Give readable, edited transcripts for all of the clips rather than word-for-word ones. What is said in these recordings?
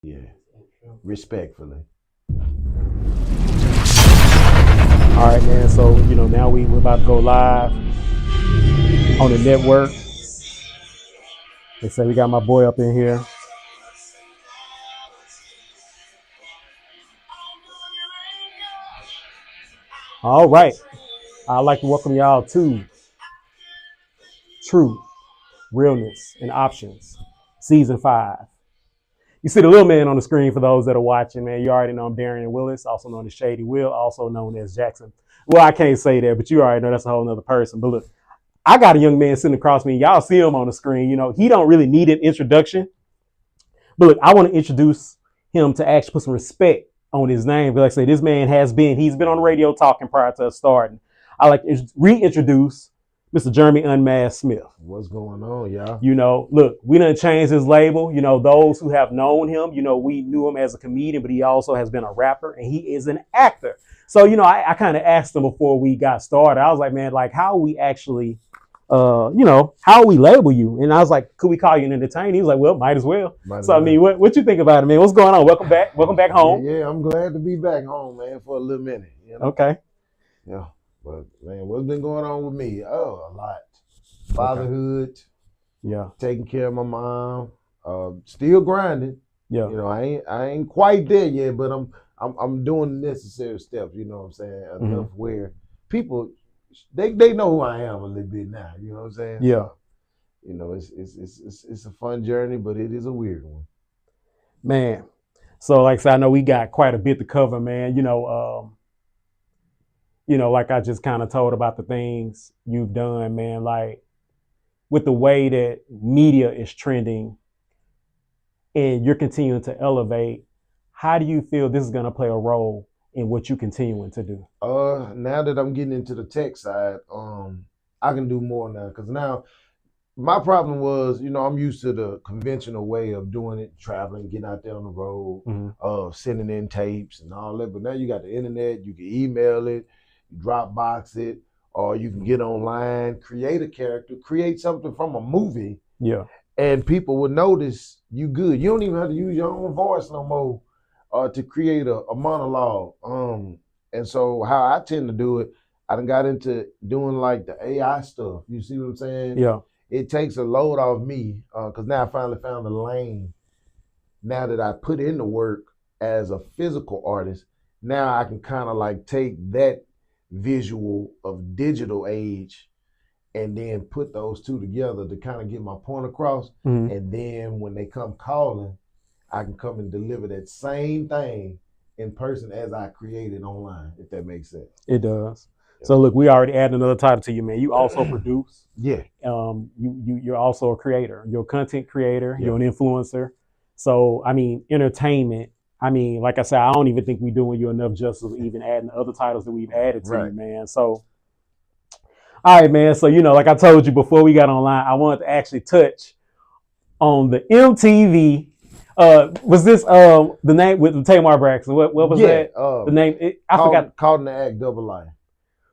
Yeah, respectfully. All right, man. So now we're about to go live on the network. They say we got my boy up in here. All right. I'd like to welcome y'all to Truth, Realness, and Options, Season 5. You see the little man on the screen for those that are watching, man. You already know I'm Darien Willis, also known as Shady Will, also known as Jackson. Well, I can't say that, but you already know that's a whole nother person. But look, I got a young man sitting across me. Y'all see him on the screen. He don't really need an introduction. But look, I want to introduce him to actually put some respect on his name. But like I say, this man he's been on the radio talking prior to us starting. I like to reintroduce Mr. Jeremy Unmask Smith. What's going on, y'all? Look, we done changed his label. Those who have known him, we knew him as a comedian, but he also has been a rapper and he is an actor. So, I kind of asked him before we got started. I was like, man, like how we actually how we label you? And I was like, could we call you an entertainer? He was like, well, might as well. I mean, what you think about it, man? What's going on? Welcome back home. Yeah, I'm glad to be back home, man, for a little minute. Okay. Yeah, but man, what's been going on with me? Oh, a lot. Fatherhood. Okay. Yeah. Taking care of my mom. Still grinding. Yeah. I ain't quite there yet, but I'm doing the necessary steps. You know what I'm saying? Enough where people. They know who I am a little bit now. You know what I'm saying? Yeah. So, it's a fun journey, but it is a weird one. Man. So like I said, I know we got quite a bit to cover, man. Like I just kind of told about the things you've done, man. Like with the way that media is trending and you're continuing to elevate, how do you feel this is going to play a role in what you're continuing to do? Now that I'm getting into the tech side, I can do more now. Because now my problem was, I'm used to the conventional way of doing it, traveling, getting out there on the road, sending in tapes and all that. But now you got the internet, you can email it, Dropbox it, or you can get online, create a character, create something from a movie. Yeah. And people will notice you good. You don't even have to use your own voice no more. To create a monologue. And so how I tend to do it, I done got into doing like the AI stuff. You see what I'm saying? Yeah. It takes a load off me because now I finally found a lane. Now that I put in the work as a physical artist, now I can kind of like take that visual of digital age and then put those two together to kind of get my point across. And then when they come calling, I can come and deliver that same thing in person as I created online, if that makes sense. It does. Yeah. So look, we already added another title to you, man. You also produce. Yeah. You're also a creator. You're a content creator. Yeah. You're an influencer. So, I mean, entertainment. I mean, like I said, I don't even think we're doing you enough justice of even adding the other titles that we've added to you, man. So, all right, man. So, like I told you before we got online, I wanted to actually touch on the MTV. Was this the name with the Tamar Braxton? What was that? The name? I forgot. Caught in the Act, Double Life.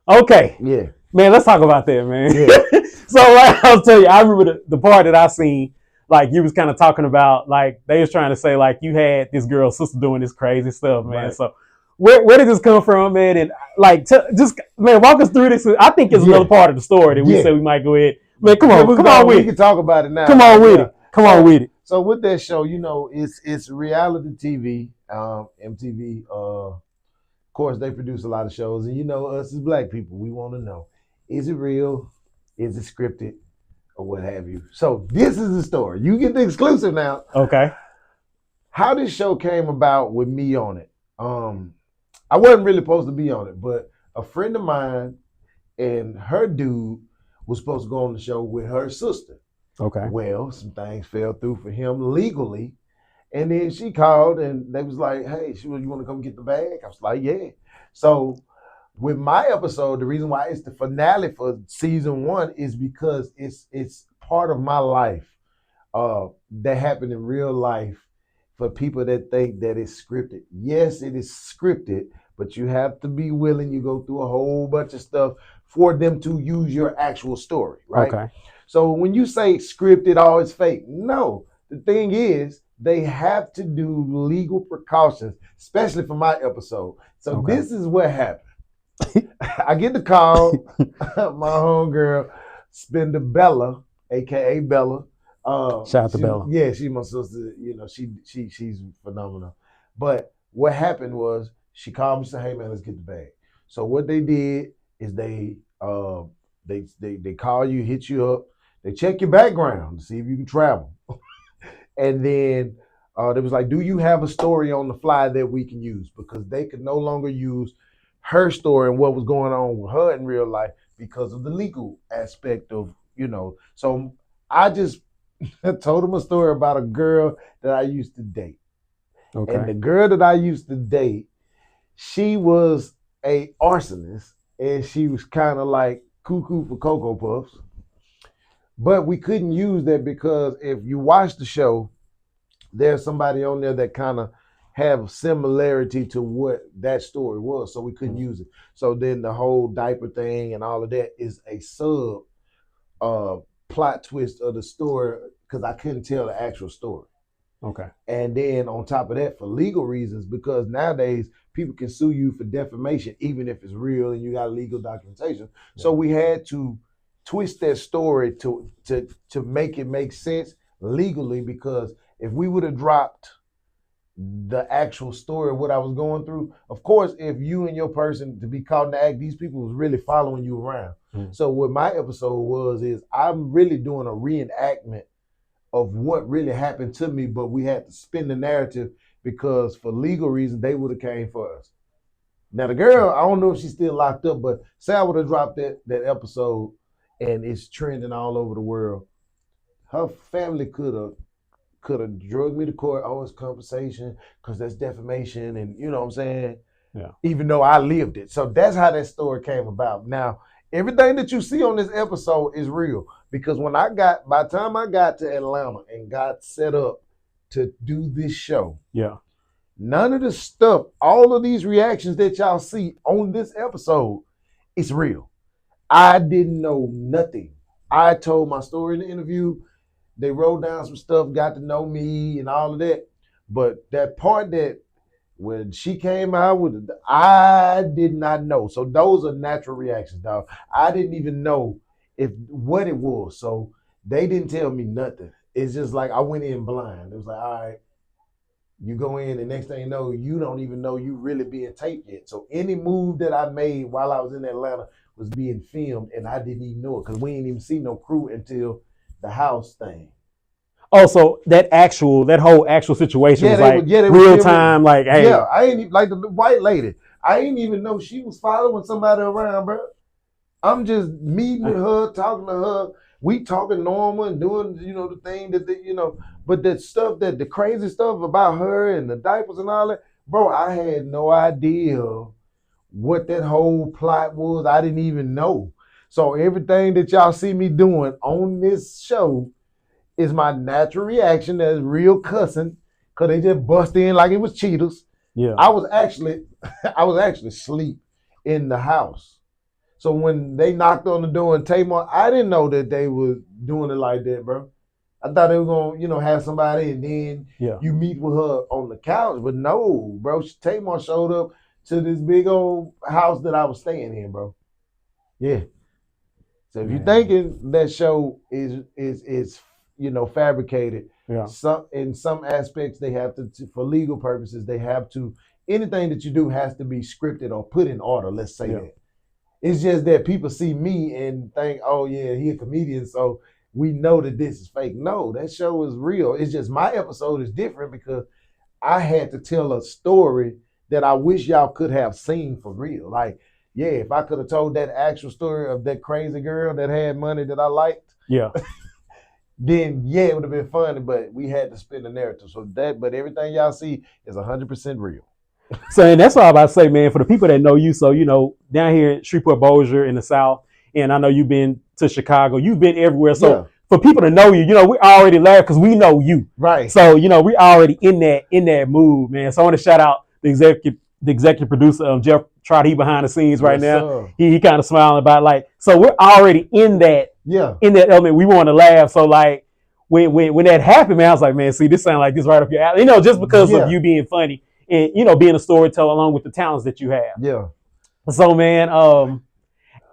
Okay. Yeah. Man, let's talk about that, man. Yeah. So like, I'll tell you, I remember the part that I seen, like you was kind of talking about, like they was trying to say like you had this girl's sister doing this crazy stuff, man. Right. So where did this come from, man? And like just man, walk us through this. I think it's another part of the story that we said we might go ahead. Man, come on with it. We can talk about it now. Come on with it. Come on with it. So with that show, it's reality TV, MTV. Of course, they produce a lot of shows, and us as Black people, we want to know: is it real? Is it scripted, or what have you? So this is the story. You get the exclusive now. Okay. How this show came about with me on it. I wasn't really supposed to be on it, but a friend of mine and her dude was supposed to go on the show with her sister. Okay. Well, some things fell through for him legally. And then she called and they was like, hey, you want to come get the bag? I was like, yeah. So with my episode, the reason why it's the finale for season 1 is because it's part of my life that happened in real life for people that think that it's scripted. Yes, it is scripted, but you have to be willing. You go through a whole bunch of stuff for them to use your actual story, right? Okay. So when you say scripted, oh, it's fake. No, the thing is, they have to do legal precautions, especially for my episode. So this is what happened. I get the call, my homegirl, Spender Bella, aka Bella. Shout out to Bella. Yeah, she's my sister. You know, she's phenomenal. But what happened was she called me and said, "Hey man, let's get the bag." So what they did is they call you, hit you up, they check your background to see if you can travel, and then they was like, "Do you have a story on the fly that we can use?" Because they could no longer use her story and what was going on with her in real life because of the legal aspect of, So I just told him a story about a girl that I used to date. Okay. And the girl that I used to date, she was a arsonist and she was kind of like cuckoo for Cocoa Puffs. But we couldn't use that because if you watch the show, there's somebody on there that kind of have similarity to what that story was, so we couldn't use it. So then the whole diaper thing and all of that is a sub plot twist of the story because I couldn't tell the actual story. Okay. And then on top of that, for legal reasons, because nowadays people can sue you for defamation even if it's real and you got legal documentation. Yeah. So we had to twist that story to make it make sense legally, because if we would have dropped the actual story of what I was going through, of course, if you and your person to be caught in the act, these people was really following you around. So what my episode is I'm really doing a reenactment of what really happened to me, but we had to spin the narrative because for legal reasons, they would have came for us. Now the girl, I don't know if she's still locked up, but say I would have dropped that episode and it's trending all over the world, her family could have drugged me to court. Oh, it's compensation because that's defamation, and you know what I'm saying? Yeah. Even though I lived it. So that's how that story came about. Now, everything that you see on this episode is real because by the time I got to Atlanta and got set up to do this show, none of the stuff, all of these reactions that y'all see on this episode is real. I didn't know nothing. I told my story in the interview. They wrote down some stuff, got to know me and all of that. But that part that when she came out with it, I did not know. So those are natural reactions, dog. I didn't even know what it was. So they didn't tell me nothing. It's just like I went in blind. It was like, all right, you go in and next thing you know, you don't even know you really being taped yet. So any move that I made while I was in Atlanta was being filmed and I didn't even know it because we didn't even see no crew until the house thing. Oh, so that whole actual situation was like real time, like, hey. Yeah, I ain't even, like the white lady. I ain't even know she was following somebody around, bro. I'm just meeting with her, talking to her. We talking normal and doing, the thing that, but that stuff, the crazy stuff about her and the diapers and all that, bro, I had no idea what that whole plot was. I didn't even know. So everything that y'all see me doing on this show is my natural reaction. That's real cussing, cause they just bust in like it was Cheetos. Yeah, I was actually asleep in the house. So when they knocked on the door and Tamar, I didn't know that they were doing it like that, bro. I thought they were gonna, have somebody and then you meet with her on the couch, but no, bro. Tamar showed up to this big old house that I was staying in, bro. Yeah. So if you're thinking that show is fabricated, in some aspects they have to, for legal purposes, they have to, anything that you do has to be scripted or put in order, let's say that. It's just that people see me and think, oh yeah, he a comedian, so we know that this is fake. No, that show is real. It's just my episode is different because I had to tell a story that I wish y'all could have seen for real. Like, yeah, if I could have told that actual story of that crazy girl that had money that I liked, then it would have been funny, but we had to spin the narrative. But everything y'all see is 100% real. So, and that's what I was about to say, man, for the people that know you, so, down here in Shreveport, Bossier in the South, and I know you've been to Chicago, you've been everywhere. So for people to know you, we already laugh because we know you. Right. So, we already in that mood, man. So I want to shout out the executive producer, Jeff Trott. He behind the scenes right now. Sir. He kind of smiling about so we're already in that element. We want to laugh. So when that happened, man, I was like, man, see, this sounds like this right up your alley. Just because of you being funny and being a storyteller along with the talents that you have. Yeah. So, man,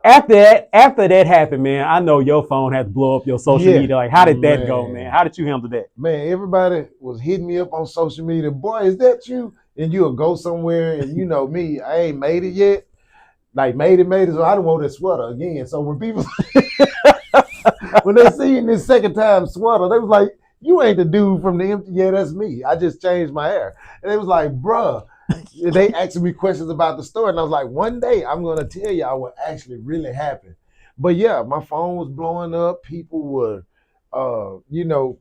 after that happened, man, I know your phone had to blow up your social media. Like, how did that go, man? How did you handle that? Man, everybody was hitting me up on social media. Boy, is that you? And you'll go somewhere, and you know me, I ain't made it yet. Like made it, so I don't want that sweater again. So when people when they see you in this second time sweater, they was like, you ain't the dude from the empty. Yeah, that's me. I just changed my hair. And they was like, bruh. They asking me questions about the story. And I was like, one day I'm going to tell y'all what actually really happened. But yeah, my phone was blowing up. People were,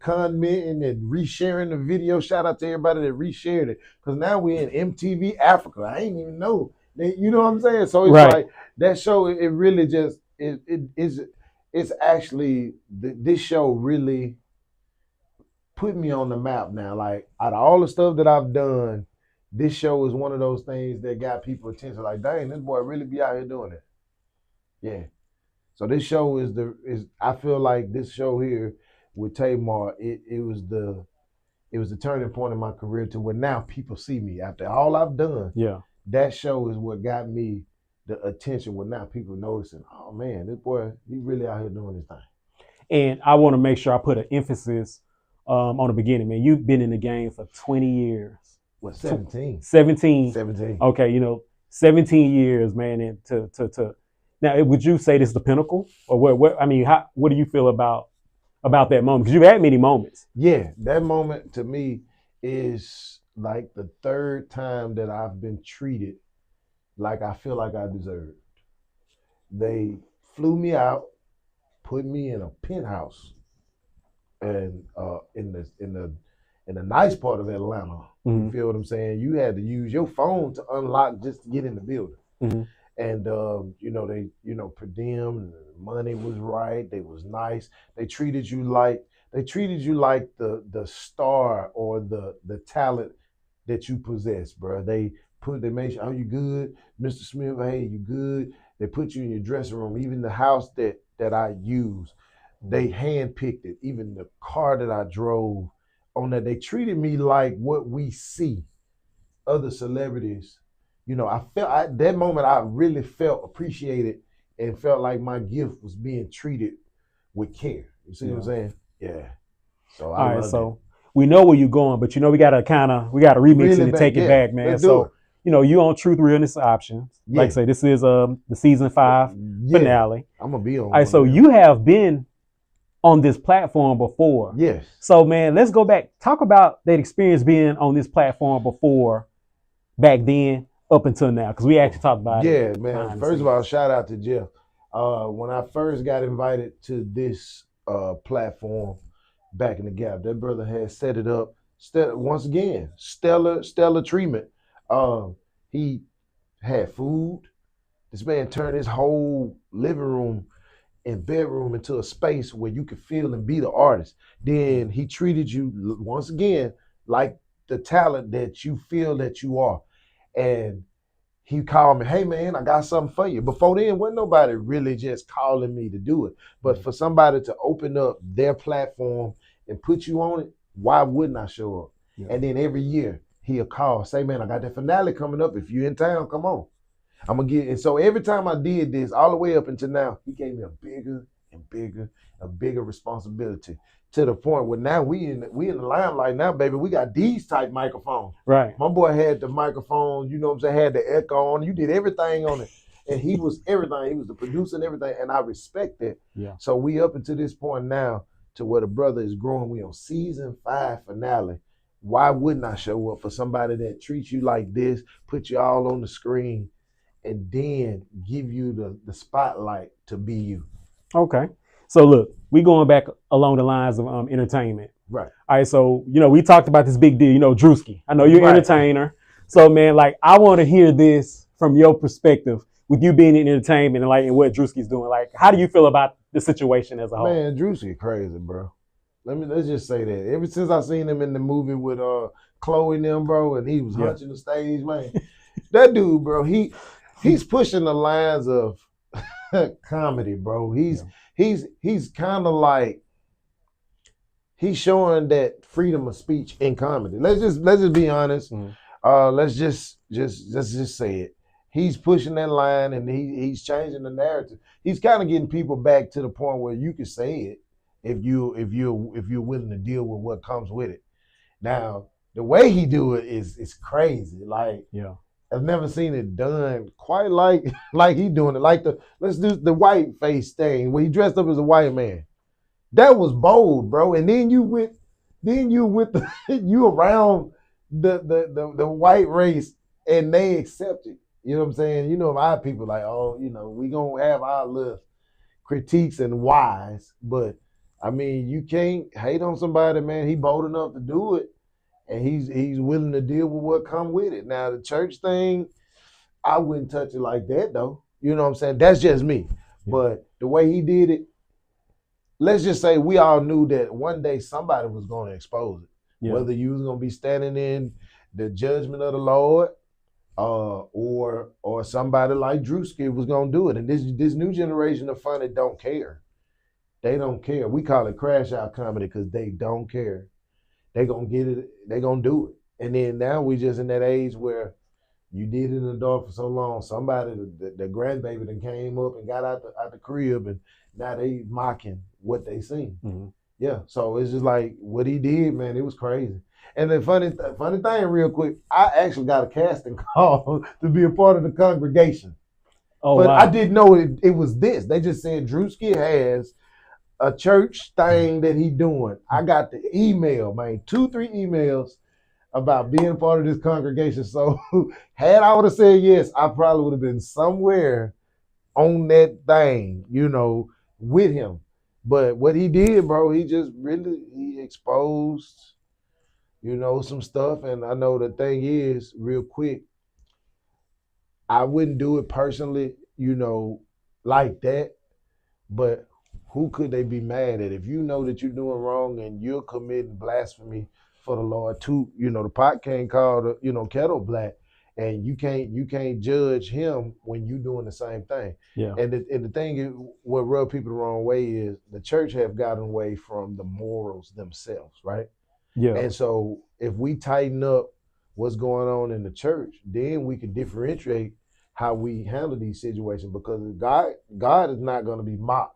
commenting and resharing the video. Shout out to everybody that reshared it. Because now we're in MTV Africa. I ain't even know. You know what I'm saying? So it's like that show, it really just, it's actually, this show really put me on the map now. Like, out of all the stuff that I've done, this show is one of those things that got people attention. Like, dang, this boy really be out here doing it. Yeah. So this show is I feel like this show here with Tamar, it was the turning point in my career to where now people see me after all I've done. Yeah. That show is what got me the attention where now people noticing, oh man, this boy, he really out here doing this thing. And I want to make sure I put an emphasis on the beginning, man. You've been in the game for 20 years. What, 17? 17. Okay, 17 years, man. And to now, would you say this is the pinnacle, or what? I mean, what do you feel about that moment? Because you've had many moments. Yeah, that moment to me is like the third time that I've been treated like I feel like I deserved. They flew me out, put me in a penthouse, and in the nice part of Atlanta. You feel what I'm saying? You had to use your phone to unlock just to get in the building. And they per diem, the money was right, they was nice. They treated you like the star or the talent that you possess, bro. They made sure, oh, you good, Mr. Smith, hey, you good. They put you in your dressing room. Even the house that I use, they handpicked it. Even the car that I drove on that, they treated me like what we see other celebrities. I felt at that moment, I really felt appreciated and felt like my gift was being treated with care. You see what I'm saying? Yeah. So all right, so we know where you're going, but we gotta remix it and take it back, man. So you on Truth, Realness, Options. Yeah. Like I say, this is the season 5 finale. I'm gonna be on. All right, so you have been on this platform before. Yes. So man, let's go back. Talk about that experience being on this platform before, back then, up until now, because we actually talked about it. Yeah, man. First of all, shout out to Jeff. When I first got invited to this platform back in the Gap, that brother had set it up. Once again, stellar treatment. He had food. This man turned his whole living room and bedroom into a space where you could feel and be the artist. Then he treated you once again like the talent that you feel that you are. And he called me, hey man, I got something for you. Before then, wasn't nobody really just calling me to do it. But for somebody to open up their platform and put you on it, why wouldn't I show up? Yeah. And then every year he'll call, say, man, I got that finale coming up. If you're in town, come on. I'm gonna get. And so every time I did this, all the way up until now, he gave me a bigger responsibility, to the point where now we in the limelight now, baby. We got these type microphones. Right. My boy had the microphone, you know what I'm saying, had the echo on. You did everything on it. And he was everything. He was the producer and everything. And I respect that. Yeah. So we up until this point now to where the brother is growing. We on season 5 finale. Why wouldn't I show up for somebody that treats you like this, put you all on the screen, and then give you the spotlight to be you? Okay. So look, we going back along the lines of entertainment. Right. All right. So, we talked about this big deal, Drewski. I know you're an entertainer. So man, like, I want to hear this from your perspective with you being in entertainment and what Drewski's doing. Like, how do you feel about the situation as a whole? Man, Drewski crazy, bro. Let's just say that. Ever since I seen him in the movie with Chloe and them, bro, and he was hunching the stage, man. That dude, bro, he's pushing the lines of comedy, bro. He's kind of like he's showing that freedom of speech in comedy. Let's just be honest. Let's just say it. He's pushing that line and he's changing the narrative. He's kind of getting people back to the point where you can say it if you're willing to deal with what comes with it. Now, the way he do it is crazy. Like, Yeah. I've never seen it done quite like like he doing it. Like let's do the white face thing where he dressed up as a white man. That was bold, bro. And then you with the you around the white race and they accept it. You know what I'm saying? You know, our people like, oh, we gonna have our little critiques and whys, but I mean, you can't hate on somebody, man. He bold enough to do it, and he's willing to deal with what come with it. Now, the church thing, I wouldn't touch it like that, though. You know what I'm saying? That's just me. But the way he did it, let's just say we all knew that one day somebody was going to expose it. Yeah. Whether you was going to be standing in the judgment of the Lord, or somebody like Drewski was going to do it. And this new generation of funny don't care. They don't care. We call it crash out comedy because they don't care. They gonna get it. They gonna do it. And then now we just in that age where you did it in the dark for so long. Somebody, the grandbaby, that came up and got out the crib, and now they mocking what they seen. Mm-hmm. Yeah. So it's just like what he did, man. It was crazy. And the funny thing, real quick, I actually got a casting call to be a part of the congregation. Oh, but wow. I didn't know it was this. They just said Drewski has a church thing that he doing. I got the email, man, 2-3 emails about being a part of this congregation. So had I would have said yes, I probably would have been somewhere on that thing, with him. But what he did, bro, he just he exposed, some stuff. And I know the thing is, real quick, I wouldn't do it personally, like that. But who could they be mad at? If you know that you're doing wrong and you're committing blasphemy for the Lord too, the pot can't call the, kettle black, and you can't judge him when you doing the same thing. Yeah. And the thing is, what rub people the wrong way is the church have gotten away from the morals themselves, right? Yeah. And so if we tighten up what's going on in the church, then we can differentiate how we handle these situations, because God is not going to be mocked.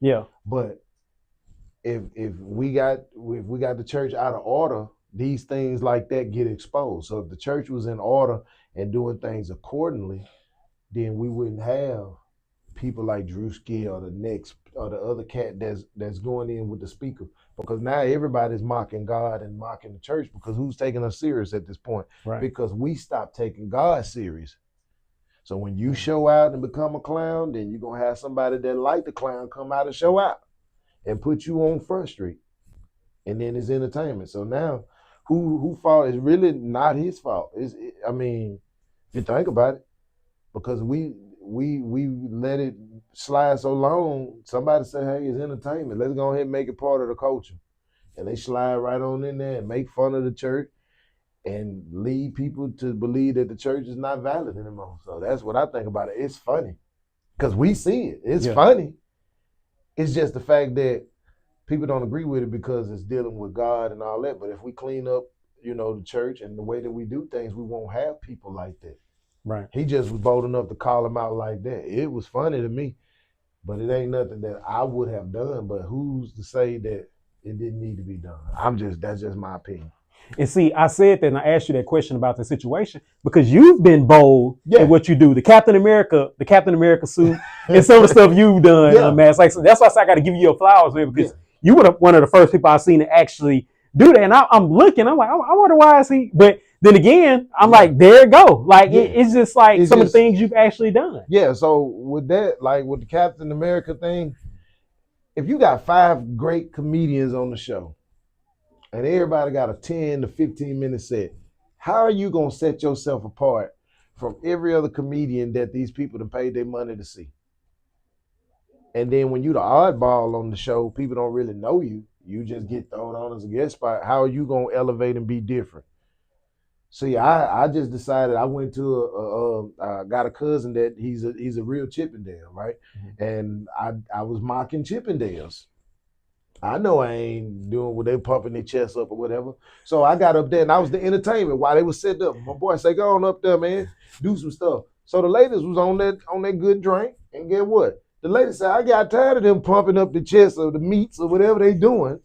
Yeah. But if we got the church out of order, these things like that get exposed. So if the church was in order and doing things accordingly, then we wouldn't have people like Drewski or the other cat that's going in with the speaker, because now everybody's mocking God and mocking the church, because who's taking us serious at this point? Right. Because we stopped taking God serious. So when you show out and become a clown, then you're going to have somebody that like the clown come out and show out and put you on Front Street. And then it's entertainment. So now who fault is really not his fault. If you think about it, because we let it slide so long, somebody say, hey, it's entertainment. Let's go ahead and make it part of the culture. And they slide right on in there and make fun of the church and lead people to believe that the church is not valid anymore. So that's what I think about it. It's funny because we see it. It's funny. It's just the fact that people don't agree with it because it's dealing with God and all that. But if we clean up, the church and the way that we do things, we won't have people like that. Right. He just was bold enough to call him out like that. It was funny to me, but it ain't nothing that I would have done. But who's to say that it didn't need to be done? That's just my opinion. And see, I said that and I asked you that question about the situation because you've been bold in what you do. The Captain America suit and some of the stuff you've done, Unmask. Like, so that's why I got to give you your flowers, man, because you were one of the first people I've seen to actually do that. And I'm looking, I'm like, I wonder why is he? But then again, I'm like, there it go. Like, it's just like of the things you've actually done. Yeah, so with that, like with the Captain America thing, if you got 5 great comedians on the show, and everybody got a 10 to 15 minute set, how are you going to set yourself apart from every other comedian that these people have paid their money to see? And then when you the oddball on the show, people don't really know you. You just get thrown on as a guest spot. How are you going to elevate and be different? See, I just decided I went to got a cousin that he's a real Chippendale, right? Mm-hmm. And I was mocking Chippendales. I know I ain't doing what they pumping their chest up or whatever. So I got up there and I was the entertainment while they was sitting up. My boy say, go on up there, man, do some stuff. So the ladies was on that good drink, and get what? The lady said, I got tired of them pumping up the chest or the meats or whatever they doing.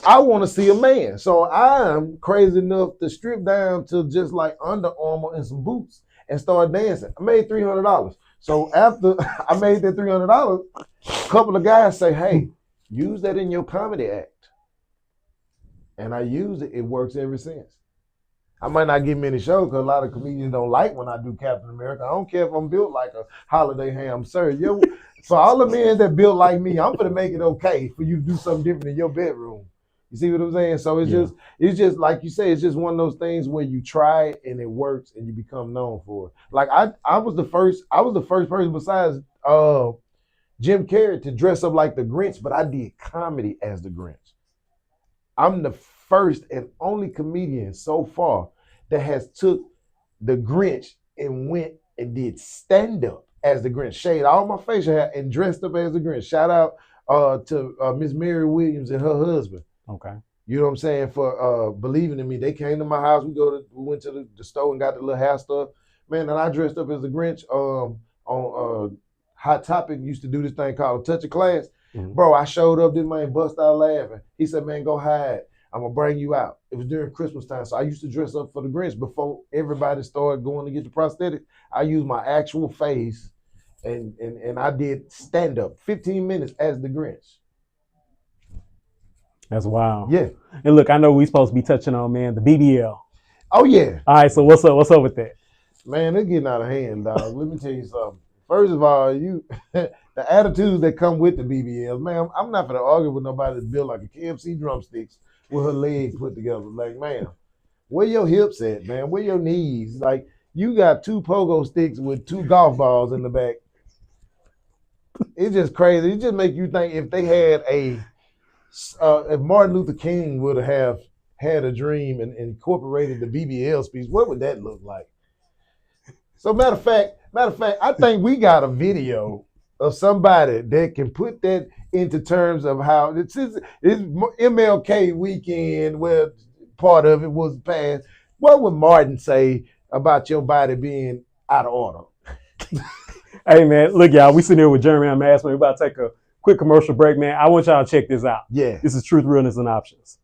I want to see a man. So I'm crazy enough to strip down to just like Under Armour and some boots and start dancing. I made $300. So after I made that $300, a couple of guys say, hey, use that in your comedy act. And I use it. It works ever since. I might not get many shows because a lot of comedians don't like when I do Captain America. I don't care if I'm built like a holiday ham, sir. So all the men that built like me, I'm gonna make it okay for you to do something different in your bedroom. You see what I'm saying? So it's just like you say, it's just one of those things where you try it and it works and you become known for it. Like I was the first person besides Jim Carrey to dress up like the Grinch, but I did comedy as the Grinch. I'm the first and only comedian so far that has took the Grinch and went and did stand-up as the Grinch, shaved all my facial hair and dressed up as the Grinch. Shout out to Miss Mary Williams and her husband. Okay. You know what I'm saying? For believing in me. They came to my house. We went to the store and got the little hair stuff. Man, and I dressed up as the Grinch on Hot Topic used to do this thing called Touch of Class. Mm-hmm. Bro, I showed up, this man bust out laughing. He said, man, go hide. I'm going to bring you out. It was during Christmas time, so I used to dress up for the Grinch before everybody started going to get the prosthetic. I used my actual face, and I did stand-up, 15 minutes as the Grinch. That's wild. Yeah. And look, I know we supposed to be touching on, man, the BBL. Oh, yeah. All right, so what's up with that? Man, they're getting out of hand, dog. Let me tell you something. First of all, the attitudes that come with the BBL, man, I'm not going to argue with nobody that's built like a KFC drumsticks with her legs put together. Like, man, where your hips at, man? Where your knees? Like, you got 2 pogo sticks with 2 golf balls in the back. It's just crazy. It just make you think if they had if Martin Luther King would have had a dream and incorporated the BBL speech, what would that look like? So matter of fact, I think we got a video of somebody that can put that into terms of how it's MLK weekend where part of it was passed. What would Martin say about your body being out of order? Hey man, look y'all, we sitting here with Jeremy Unmask. We're about to take a quick commercial break, man. I want y'all to check this out. Yeah. This is Truth, Realness, and Options.